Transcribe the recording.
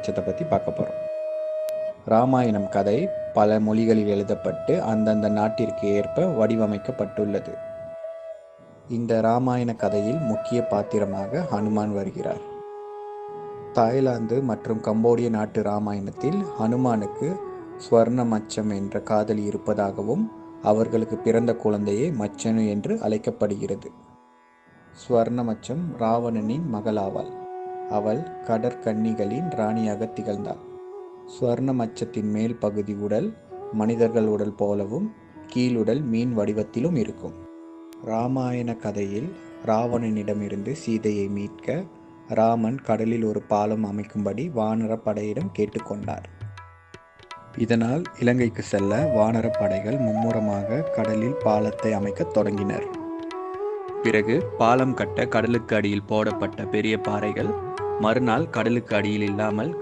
மச்சத்தை பற்றி பார்க்க போகிறோம். ராமாயணம் கதை பல மொழிகளில் எழுதப்பட்டு அந்தந்த நாட்டிற்கு ஏற்ப வடிவமைக்கப்பட்டுள்ளது. இந்த ராமாயண கதையில் முக்கிய பாத்திரமாக ஹனுமான் வருகிறார். தாய்லாந்து மற்றும் கம்போடிய நாட்டு ராமாயணத்தில் ஹனுமானுக்கு ஸ்வர்ண மச்சம் என்ற காதலி இருப்பதாகவும் அவர்களுக்கு பிறந்த குழந்தையே மச்சனு என்று அழைக்கப்படுகிறது. ஸ்வர்ண மச்சம் ராவணனின் மகளாவாள். அவள் கடற்கன்னிகளின் ராணியாக திகழ்ந்தாள். ஸ்வர்ண மச்சத்தின் மேல் பகுதி உடல் மனிதர்கள் உடல் போலவும் கீழுடல் மீன் வடிவத்திலும் இருக்கும். ராமாயண கதையில் ராவணனிடமிருந்து சீதையை மீட்க ராமன் கடலில் ஒரு பாலம் அமைக்கும்படி வானர படையிடம் கேட்டுக்கொண்டார். இதனால் இலங்கைக்கு செல்ல வானர படைகள் மும்முரமாக கடலில் பாலத்தை அமைக்க தொடங்கினர். பிறகு பாலம் கட்ட கடலுக்கு அடியில் போடப்பட்ட பெரிய பாறைகள் மறுநாள் கடலுக்கு அடியில் இல்லாமல்